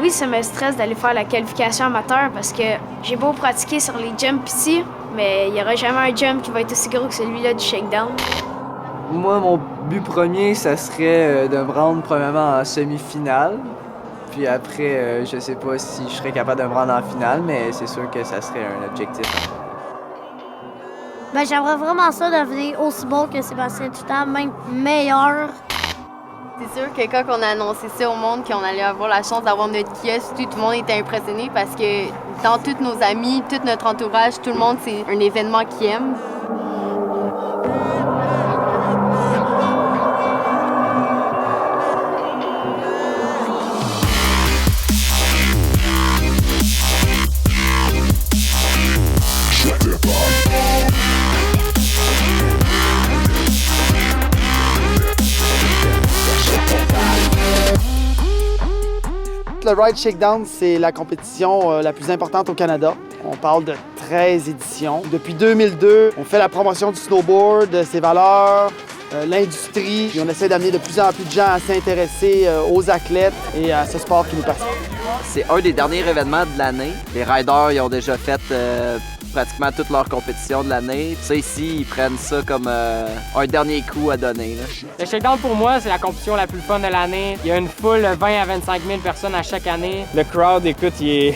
Oui, ça me stresse d'aller faire la qualification amateur parce que j'ai beau pratiquer sur les jumps ici, mais il n'y aura jamais un jump qui va être aussi gros que celui-là du shakedown. Moi, mon but premier, ça serait de me rendre premièrement en semi-finale. Puis après, je sais pas si je serais capable de me rendre en finale, mais c'est sûr que ça serait un objectif. Ben, j'aimerais vraiment ça devenir aussi bon que Sébastien Toutant, même meilleur. C'est sûr que quand on a annoncé ça au monde, qu'on allait avoir la chance d'avoir notre kiosque, tout le monde était impressionné parce que dans tous nos amis, tout notre entourage, tout le monde, c'est un événement qu'ils aiment. Le Ride Shakedown, c'est la compétition la plus importante au Canada. On parle de 13 éditions. Depuis 2002, on fait la promotion du snowboard, ses valeurs, l'industrie. Puis on essaie d'amener de plus en plus de gens à s'intéresser aux athlètes et à ce sport qui nous passionne. C'est un des derniers événements de l'année. Les riders, ils ont déjà fait pratiquement toutes leurs compétitions de l'année. Ça, ici, ils prennent ça comme un dernier coup à donner. Là. Le shakedown, pour moi, c'est la compétition la plus fun de l'année. Il y a une foule de 20 à 25 000 personnes à chaque année. Le crowd, écoute, il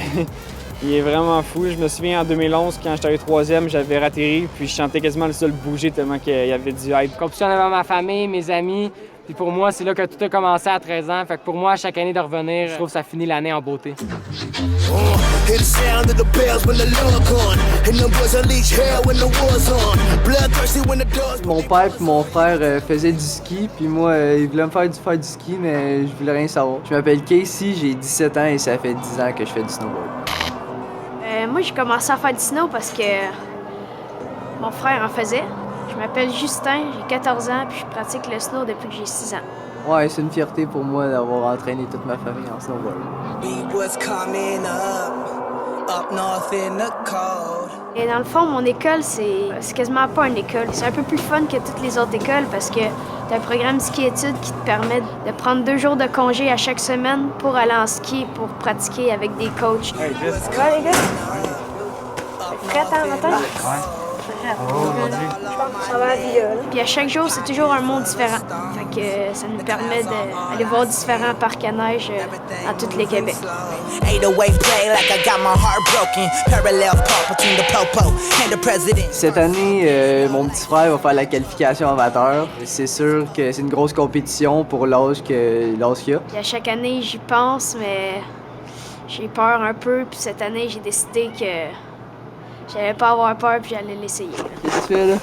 est vraiment fou. Je me souviens en 2011, quand j'étais arrivé troisième, j'avais ratterri, puis je chantais quasiment le seul bouger tellement qu'il y avait du hype. Compétition devant ma famille, mes amis. Puis pour moi, c'est là que tout a commencé à 13 ans. Fait que pour moi, chaque année de revenir, je trouve que ça finit l'année en beauté. Mon père et mon frère faisaient du ski, puis moi, ils voulaient me faire du ski, mais je voulais rien savoir. Je m'appelle Casey, j'ai 17 ans et ça fait 10 ans que je fais du snowboard. Moi, j'ai commencé à faire du snow parce que mon frère en faisait. Je m'appelle Justin, j'ai 14 ans, puis je pratique le snow depuis que j'ai 6 ans. Ouais, c'est une fierté pour moi d'avoir entraîné toute ma famille en snowboard. Et dans le fond, mon école, c'est quasiment pas une école. C'est un peu plus fun que toutes les autres écoles parce que t'as un programme ski-études qui te permet de prendre 2 jours de congé à chaque semaine pour aller en ski, pour pratiquer avec des coachs. Hey, ça va, les gars? Prêt à matin? Ça va à vie, là. Puis à chaque jour, c'est toujours un monde différent. Fait que ça nous permet d'aller voir différents parcs à neige dans tout le Québec. Cette année, mon petit frère va faire la qualification amateur. C'est sûr que c'est une grosse compétition pour l'âge qu'il a. Puis à chaque année, j'y pense, mais j'ai peur un peu. Puis cette année, j'ai décidé que j'allais pas avoir peur puis j'allais l'essayer. Qu'est-ce que tu fais là?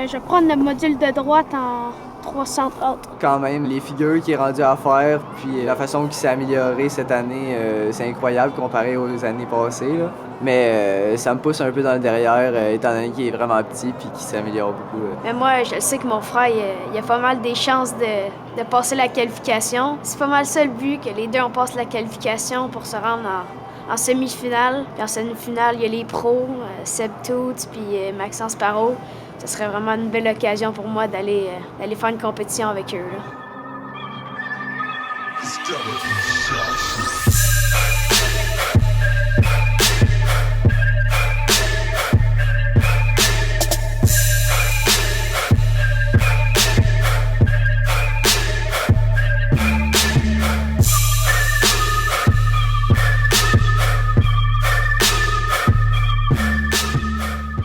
Je vais prendre le module de droite en 300 autres. Quand même, les figures qu'il est rendu à faire, puis la façon qu'il s'est amélioré cette année, c'est incroyable comparé aux années passées. Là. Mais ça me pousse un peu dans le derrière, étant donné qu'il est vraiment petit puis qu'il s'améliore beaucoup. Mais moi, je sais que mon frère, il a pas mal des chances de passer la qualification. C'est pas mal ça le but, que les deux, on passe la qualification pour se rendre en semi-finale. Puis en semi-finale, il y a les pros, Seb Toots puis Maxence Parot. Ce serait vraiment une belle occasion pour moi d'aller faire une compétition avec eux. Là.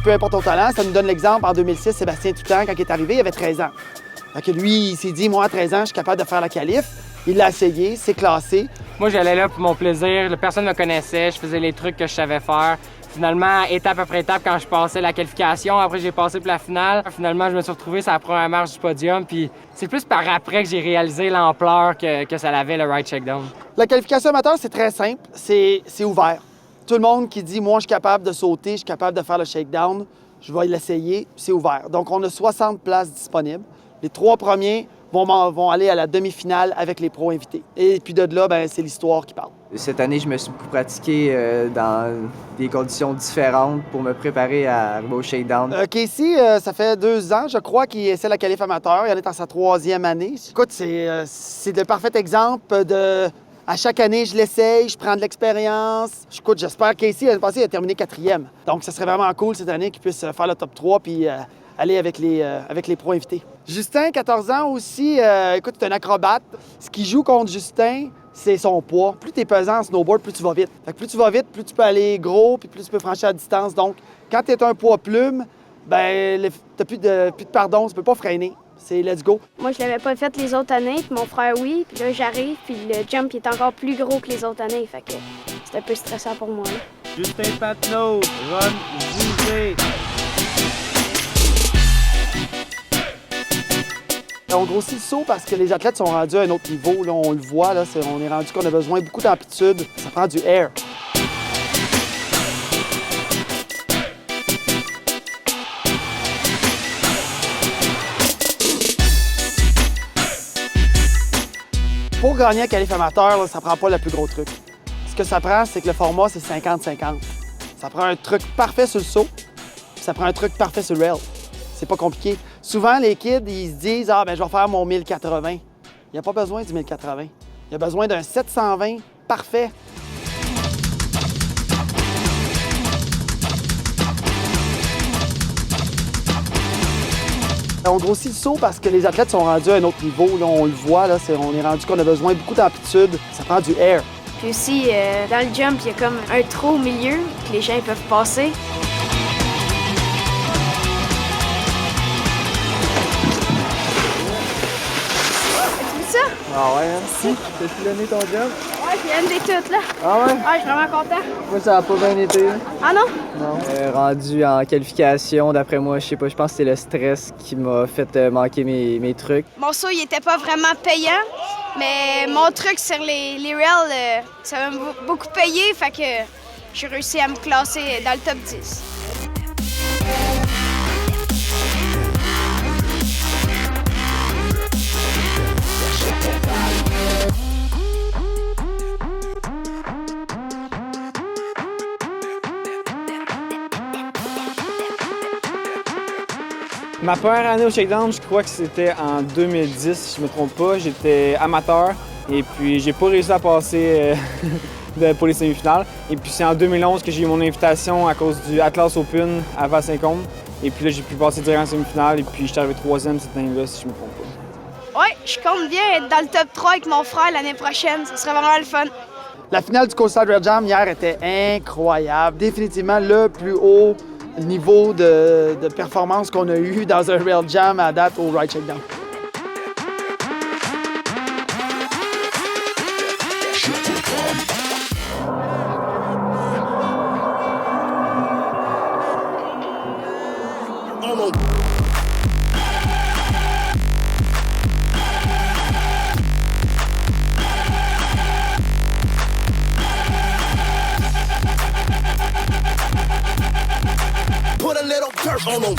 Peu importe ton talent, ça nous donne l'exemple. En 2006, Sébastien Toutant, quand il est arrivé, il avait 13 ans. Fait que lui, il s'est dit, moi, à 13 ans, je suis capable de faire la qualif. Il l'a essayé, c'est classé. Moi, j'allais là pour mon plaisir. Personne ne me connaissait. Je faisais les trucs que je savais faire. Finalement, étape après étape, quand je passais la qualification, après j'ai passé pour la finale. Finalement, je me suis retrouvé sur la première marche du podium. Puis c'est plus par après que j'ai réalisé l'ampleur que ça avait, le Ride Shakedown. La qualification amateur, c'est très simple. C'est ouvert. Tout le monde qui dit, moi, je suis capable de sauter, je suis capable de faire le shakedown, je vais l'essayer, c'est ouvert. Donc, on a 60 places disponibles. Les 3 premiers vont aller à la demi-finale avec les pros invités. Et puis de là, ben, c'est l'histoire qui parle. Cette année, je me suis beaucoup pratiqué dans des conditions différentes pour me préparer à arriver au shakedown. Casey, ça fait 2 ans, je crois, qu'il essaie la qualif amateur. Il en est dans sa 3e année. Écoute, c'est le parfait exemple À chaque année, je l'essaye, je prends de l'expérience. Écoute, j'espère qu'Casey, l'année passée, il a terminé 4e. Donc, ça serait vraiment cool cette année qu'il puisse faire le top 3 puis aller avec les pros invités. Justin, 14 ans aussi, écoute, c'est un acrobate. Ce qui joue contre Justin, c'est son poids. Plus tu es pesant en snowboard, plus tu vas vite. Fait que plus tu vas vite, plus tu peux aller gros puis plus tu peux franchir à distance. Donc, quand tu es un poids plume, ben t'as plus de pardon, tu peux pas freiner. C'est let's go. Moi, je l'avais pas fait les autres années, puis mon frère, oui. Puis là, j'arrive, puis le jump il est encore plus gros que les autres années. Fait que c'est un peu stressant pour moi. Là. Justin Patnaud, Ron Jugé. On grossit le saut parce que les athlètes sont rendus à un autre niveau. Là, on le voit, là, on est rendu qu'on a besoin beaucoup d'amplitude. Ça prend du air. Pour gagner un qualif amateur, là, ça prend pas le plus gros truc. Ce que ça prend, c'est que le format, c'est 50-50. Ça prend un truc parfait sur le saut, puis ça prend un truc parfait sur le rail. C'est pas compliqué. Souvent, les kids, ils se disent « Ah, ben je vais faire mon 1080 ». Il n'y a pas besoin du 1080. Il y a besoin d'un 720 parfait. On grossit le saut parce que les athlètes sont rendus à un autre niveau. Là, on le voit, là, on est rendu qu'on a besoin beaucoup d'amplitude. Ça prend du air. Puis aussi, dans le jump, il y a comme un trou au milieu que les gens ils peuvent passer. As-tu vu ça? Ah ouais, hein? Si, t'as-tu donné ton job? Ouais, j'ai une des toutes, là. Ah ouais? Ouais, je suis vraiment content. Moi, ça a pas bien été. Ah non? Non. Rendu en qualification, d'après moi, je sais pas, je pense que c'est le stress qui m'a fait manquer mes trucs. Mon saut, il était pas vraiment payant, mais mon truc sur les rails, ça m'a beaucoup payé, fait que j'ai réussi à me classer dans le top 10. Ma première année au Shakedown, je crois que c'était en 2010, si je me trompe pas. J'étais amateur et puis j'ai pas réussi à passer pour les semi-finales. Et puis c'est en 2011 que j'ai eu mon invitation à cause du Atlas Open à Val-Saint-Côme. Et puis là, j'ai pu passer direct en semi-finale et puis je suis arrivé 3e cette année-là, si je me trompe pas. Ouais, je compte bien être dans le top 3 avec mon frère l'année prochaine. Ce serait vraiment le fun. La finale du Coastal Rail Jam hier était incroyable. Définitivement le plus haut niveau de performance qu'on a eu dans un Rail Jam à date au Ride Shakedown. Put a little dirt on them.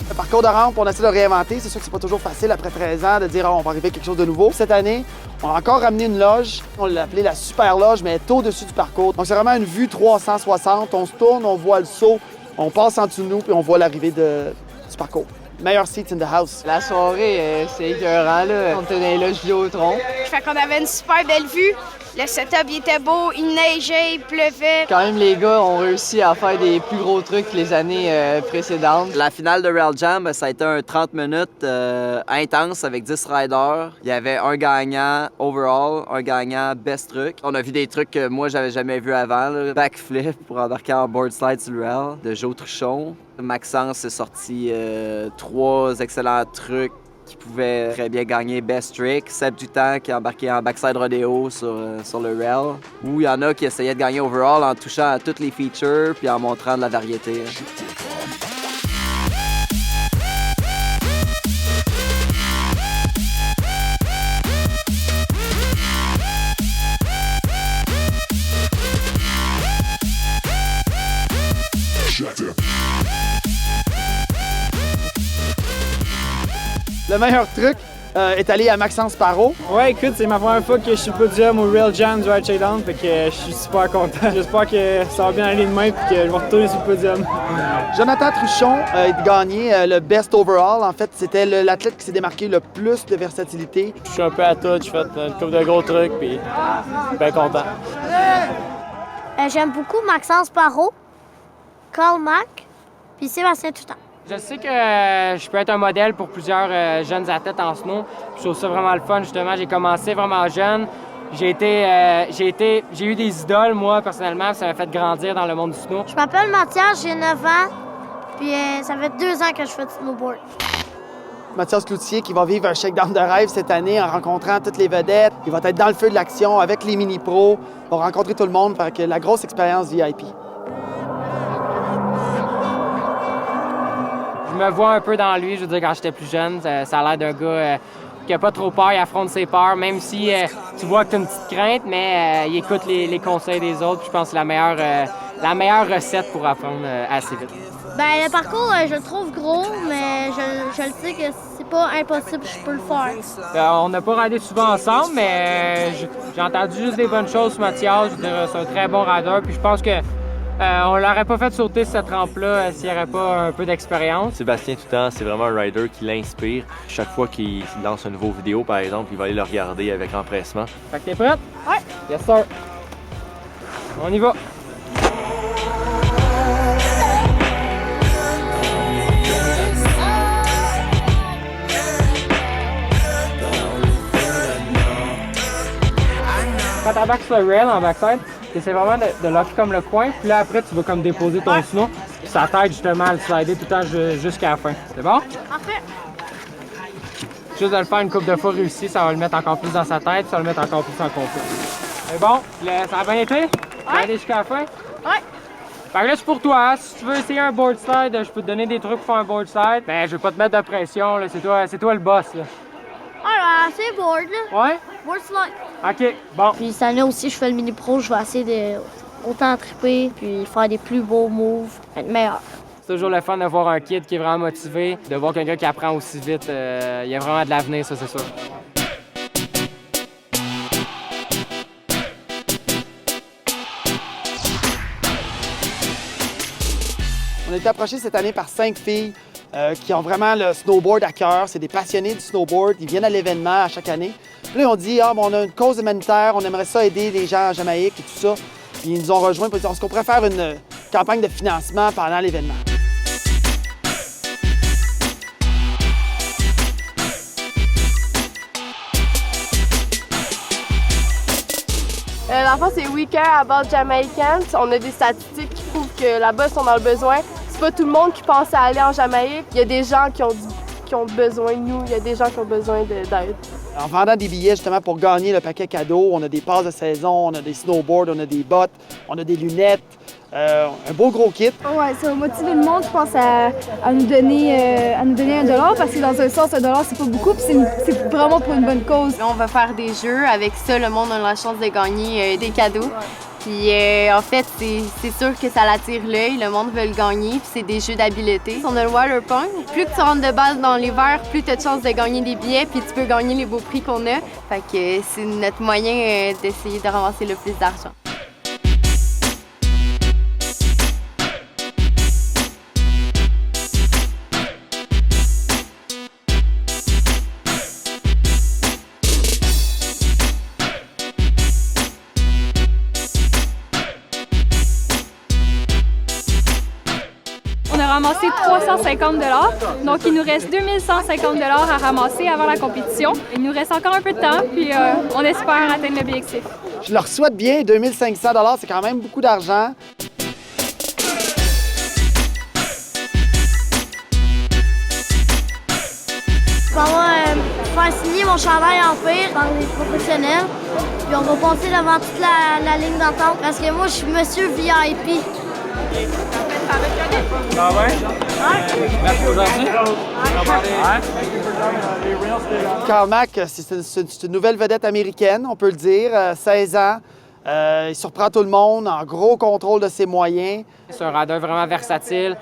Le parcours de rampe, on essaie de le réinventer. C'est sûr que c'est pas toujours facile après 13 ans de dire on va arriver à quelque chose de nouveau. Cette année, on a encore ramené une loge. On l'a appelée la Super Loge, mais elle est au-dessus du parcours. Donc c'est vraiment une vue 360. On se tourne, on voit le saut, on passe en dessous de nous, puis on voit l'arrivée du parcours. Meilleur seat in the house. La soirée, c'est écœurant, là. On était dans les loges Vidéotron. Fait qu'on avait une super belle vue. Le setup il était beau, il neigeait, il pleuvait. Quand même, les gars ont réussi à faire des plus gros trucs que les années précédentes. La finale de Rail Jam, ça a été un 30 minutes intense avec 10 riders. Il y avait un gagnant overall, un gagnant best truc. On a vu des trucs que moi, j'avais jamais vu avant. Là. Backflip pour embarquer en board slide sur le rail de Joe Truchon. Maxence a sorti 3 excellents trucs qui pouvait très bien gagner Best Trick. Seb Dutan qui a embarqué en backside rodeo sur le rail. Ou il y en a qui essayaient de gagner overall en touchant à toutes les features puis en montrant de la variété. Le meilleur truc, est allé à Maxence Parot. Ouais, écoute, c'est ma première fois que je suis podium au Real Jam du Right Shakedown, fait que je suis super content. J'espère que ça va bien aller demain et que je vais retourner sur le podium. Jonathan Truchon a gagné le Best Overall. En fait, c'était l'athlète qui s'est démarqué le plus de versatilité. Je suis un peu à tout, j'ai fait une couple de gros trucs, puis je suis bien content. J'aime beaucoup Maxence Parot, Carl Mack, puis Sébastien Toutant. Je sais que je peux être un modèle pour plusieurs jeunes athlètes en snow. Je trouve ça vraiment le fun, justement. J'ai commencé vraiment jeune. J'ai eu des idoles, moi, personnellement, ça m'a fait grandir dans le monde du snow. Je m'appelle Mathias, j'ai 9 ans, puis ça fait 2 ans que je fais du snowboard. Mathias Cloutier qui va vivre un shakedown de rêve cette année en rencontrant toutes les vedettes. Il va être dans le feu de l'action avec les mini-pros. Il va rencontrer tout le monde, fait que la grosse expérience VIP. Je me vois un peu dans lui, je veux dire, quand j'étais plus jeune. Ça a l'air d'un gars qui a pas trop peur, il affronte ses peurs, même si tu vois que tu as une petite crainte, mais il écoute les conseils des autres. Puis je pense que c'est la meilleure recette pour apprendre assez vite. Ben, le parcours, je le trouve gros, mais je le sais que c'est pas impossible, je peux le faire. On n'a pas raidé souvent ensemble, mais j'ai entendu juste des bonnes choses sur Mathias. Je veux dire, c'est un très bon rider, puis je pense que on l'aurait pas fait sauter cette rampe-là s'il n'y avait pas un peu d'expérience. Sébastien Toutant, c'est vraiment un rider qui l'inspire. Chaque fois qu'il lance une nouvelle vidéo, par exemple, il va aller le regarder avec empressement. Fait que t'es prête? Ouais. Yes, sir. On y va. Quand t'embarques sur le rail en backside, t'essaies vraiment de locker comme le coin, puis là après tu vas comme déposer ton snow, puis ça t'aide justement à le slider tout le temps jusqu'à la fin. C'est bon? Parfait. Juste de le faire une couple de fois réussi, ça va le mettre encore plus dans sa tête, ça va le mettre encore plus en confiance. C'est bon? Ça a bien été? Ouais. Ça a été jusqu'à la fin? Ouais. Fait que là, c'est pour toi. Si tu veux essayer un board slide, je peux te donner des trucs pour faire un board slide. Ben, je vais pas te mettre de pression, là. C'est toi le boss, là. Alors, c'est board, là. Ouais? Board slide. OK, bon. Puis cette année aussi, je fais le mini-pro, je vais essayer de autant triper, puis faire des plus beaux moves, être meilleur. C'est toujours le fun de voir un kid qui est vraiment motivé, de voir quelqu'un qui apprend aussi vite. Il y a vraiment de l'avenir, ça, c'est sûr. On a été approché cette année par 5 filles qui ont vraiment le snowboard à cœur. C'est des passionnés du snowboard. Ils viennent à l'événement à chaque année. Puis là, on dit, on a une cause humanitaire, on aimerait ça aider les gens en Jamaïque et tout ça. Puis ils nous ont rejoints pour dire, est-ce qu'on pourrait faire une campagne de financement pendant l'événement? L'enfant, c'est We Care About Jamaicans. On a des statistiques qui prouvent que là-bas, ils sont dans le besoin. C'est pas tout le monde qui pense à aller en Jamaïque. Il y a des gens qui ont besoin de nous. Il y a des gens qui ont besoin d'aide. En vendant des billets justement pour gagner le paquet cadeau, on a des passes de saison, on a des snowboards, on a des bottes, on a des lunettes, un beau gros kit. Ouais, ça va motiver le monde, je pense, à nous donner $1 parce que dans un sens, $1, c'est pas beaucoup, puis c'est vraiment pour une bonne cause. On va faire des jeux. Avec ça, le monde a la chance de gagner des cadeaux. Puis en fait, c'est sûr que ça l'attire l'œil, le monde veut le gagner, puis c'est des jeux d'habileté. On a le water pong. Plus que tu rentres de balle dans les verres, plus tu as de chances de gagner des billets, puis tu peux gagner les beaux prix qu'on a. Fait que c'est notre moyen d'essayer de ramasser le plus d'argent. On a ramassé 350 $, donc il nous reste 2150 $ à ramasser avant la compétition. Il nous reste encore un peu de temps, puis on espère atteindre l'objectif. Je leur souhaite bien, 2500 $, c'est quand même beaucoup d'argent. Je vais faire signer mon chandail Empire dans les professionnels, puis on va passer devant toute la ligne d'attente parce que moi, je suis monsieur VIP. Ah ouais? Merci aujourd'hui. Carl Mack, c'est une nouvelle vedette américaine, on peut le dire, 16 ans, Il surprend tout le monde, en gros contrôle de ses moyens. C'est un rider vraiment versatile,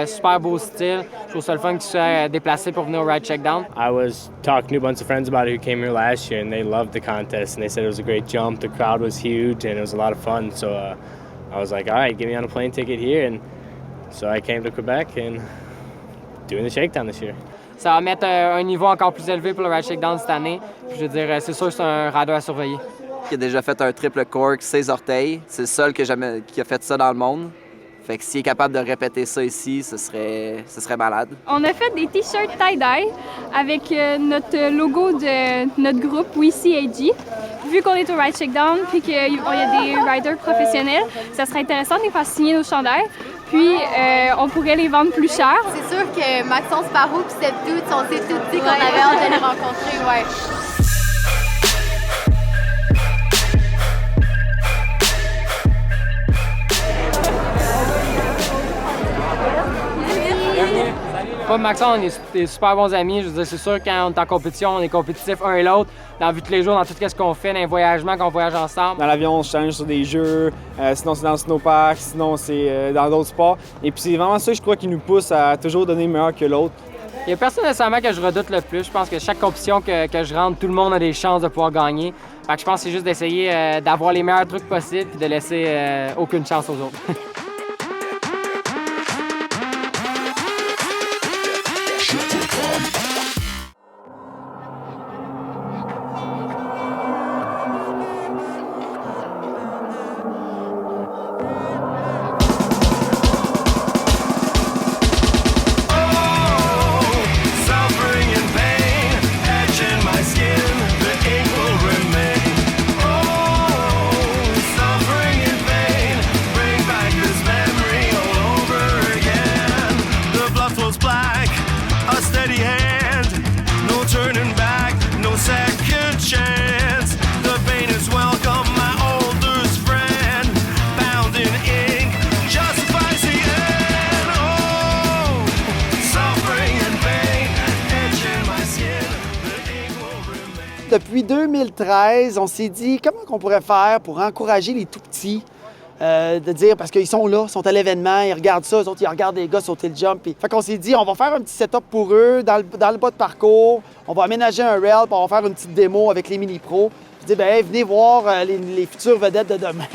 super beau style. Je trouve ça le fun qu'il soit déplacé pour venir au Ride Shakedown. I was talking to a bunch of friends about it who came here last year, and they loved the contest, and they said it was a great jump. The crowd was huge, and it was a lot of fun. So I was like, all right, get me on a plane ticket here, and so I came to Quebec and doing the Shakedown this year. Ça va mettre un niveau encore plus élevé pour le Ride Shakedown cette année. Puis, je veux dire, c'est sûr que c'est un rider à surveiller. Il a déjà fait un triple cork, 16 orteils. C'est le seul qui a fait ça dans le monde. Fait que s'il est capable de répéter ça ici, ce serait malade. On a fait des t-shirts tie-dye avec notre logo de notre groupe WeCAG. Vu qu'on est au Ride Shakedown puis qu'il y a des riders professionnels, ça serait intéressant de les faire signer nos chandails. Puis, on pourrait les vendre plus cher. C'est sûr que Maxence Parot et Seb Toots, on s'est tous dit qu'on avait hâte de les rencontrer. Ouais. Moi et Maxence, on est des super bons amis. Je veux dire, c'est sûr, quand on est en compétition, on est compétitifs un et l'autre. Dans la vie de tous les jours, dans tout ce qu'on fait, dans les voyagements, quand on voyage ensemble. Dans l'avion, on se challenge sur des jeux, sinon c'est dans le snowpark, sinon c'est dans d'autres sports. Et puis c'est vraiment ça, je crois, qui nous pousse à toujours donner meilleur que l'autre. Il n'y a personne nécessairement que je redoute le plus. Je pense que chaque compétition que je rentre, tout le monde a des chances de pouvoir gagner. Fait que je pense que c'est juste d'essayer d'avoir les meilleurs trucs possibles et de laisser aucune chance aux autres. Depuis 2013, on s'est dit comment on pourrait faire pour encourager les tout-petits. De dire, parce qu'ils sont là, ils sont à l'événement, ils regardent ça, eux autres, ils regardent les gars sauter le jump. Fait qu'on s'est dit, on va faire un petit setup pour eux dans le bas de parcours, on va aménager un rail, puis on va faire une petite démo avec les mini-pros. Puis dire, ben, venez voir les futures vedettes de demain.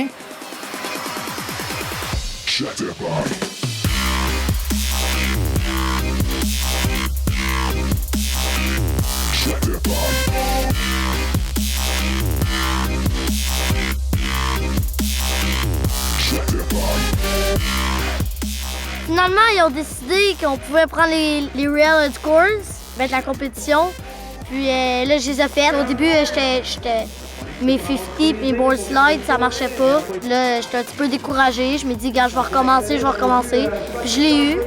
Finalement, ils ont décidé qu'on pouvait prendre les Real Scores, mettre la compétition. Puis là, je les ai faites. Au début, mes 50 mes board slides, ça marchait pas. Là, j'étais un petit peu découragée. Je me dis, gars, je vais recommencer. Puis je l'ai eu.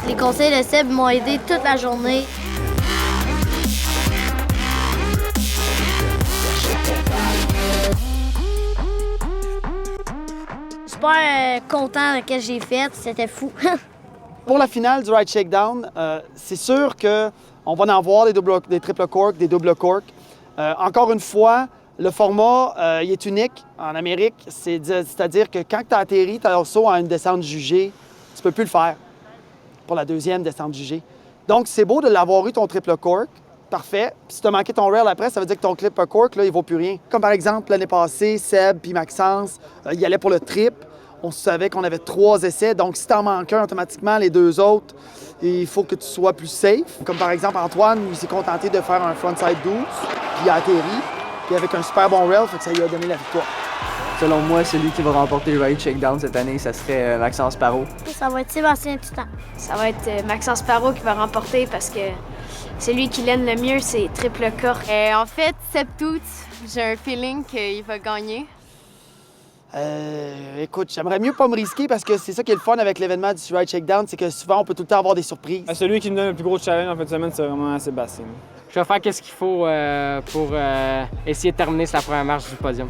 Les conseils de Seb m'ont aidé toute la journée. Super content de ce que j'ai fait, c'était fou. Pour la finale du Ride Shakedown, c'est sûr qu'on va en voir des triple cork, des double cork. Encore une fois, le format il est unique en Amérique. C'est-à-dire que quand tu as atterri, tu as le saut à une descente jugée, tu peux plus le faire pour la deuxième descente jugée. Donc, c'est beau de l'avoir eu, ton triple cork. Parfait. Puis si tu as manqué ton rail après, ça veut dire que ton clip cork, là, il vaut plus rien. Comme par exemple, l'année passée, Seb puis Maxence, ils allaient pour le trip. On savait qu'on avait 3 essais. Donc, si tu en manques un, automatiquement, les 2 autres, il faut que tu sois plus safe. Comme par exemple, Antoine, il s'est contenté de faire un frontside 12, puis il a atterri. Puis avec un super bon rail, fait que ça lui a donné la victoire. Selon moi, celui qui va remporter le Ride Shakedown cette année, ça serait Maxence Parot. Ça va être Sébastien Tutan. Ça va être Maxence Parot qui va remporter parce que c'est lui qui l'aime le mieux, c'est triple cork. En fait, Seb Toots, j'ai un feeling qu'il va gagner. Écoute, j'aimerais mieux pas me risquer parce que c'est ça qui est le fun avec l'événement du Ride Shakedown, c'est que souvent on peut tout le temps avoir des surprises. Celui qui me donne le plus gros challenge en fin de semaine, c'est vraiment Sébastien. Je vais faire ce qu'il faut pour essayer de terminer sur la première marche du podium.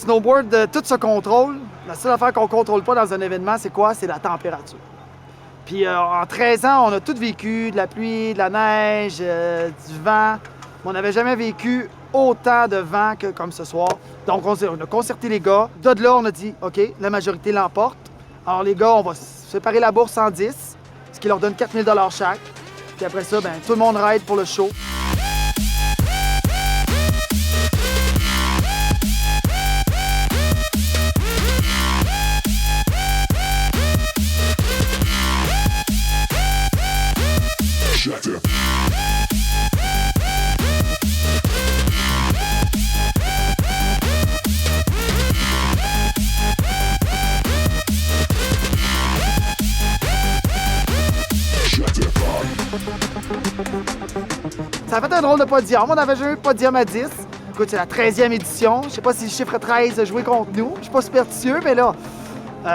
snowboard, tout se contrôle. La seule affaire qu'on ne contrôle pas dans un événement, c'est quoi? C'est la température. Puis en 13 ans, on a tout vécu, de la pluie, de la neige, du vent. On n'avait jamais vécu autant de vent que comme ce soir. Donc on a concerté les gars. De là, on a dit, OK, la majorité l'emporte. Alors les gars, on va séparer la bourse en 10, ce qui leur donne 4 000 $ chaque. Puis après ça, ben, tout le monde ride pour le show. Ça a fait un drôle de podium. On n'avait jamais eu de podium à 10. Écoute, c'est la 13e édition. Je sais pas si le chiffre 13 a joué contre nous. Je suis pas superstitieux, mais là,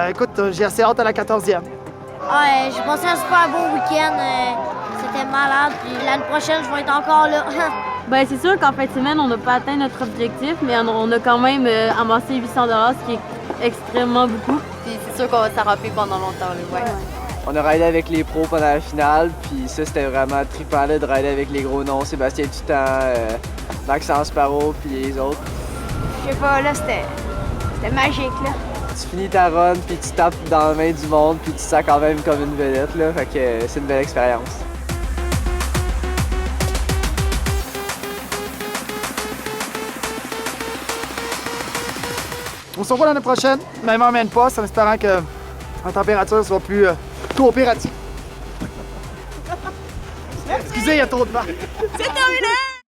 écoute, j'ai assez hâte à la 14e. J'ai passé un super beau week-end. C'était malade. Puis l'année prochaine, je vais être encore là. Ben, c'est sûr qu'en fin de semaine, on n'a pas atteint notre objectif, mais on a quand même amassé 800 $, ce qui est extrêmement beaucoup. Puis c'est sûr qu'on va s'arraper pendant longtemps, là, ouais. On a ridé avec les pros pendant la finale, puis ça, c'était vraiment trippant là, de rider avec les gros noms, Sébastien Tutan, Maxence Parot, puis les autres. Je sais pas, là, c'était magique, là. Tu finis ta run, puis tu tapes dans la main du monde, puis tu te sens quand même comme une vedette, là, fait que c'est une belle expérience. On se revoit l'année prochaine, même heure, même poste, en espérant que la température soit plus coopérative. Excusez, il y a trop de vent. C'est terminé!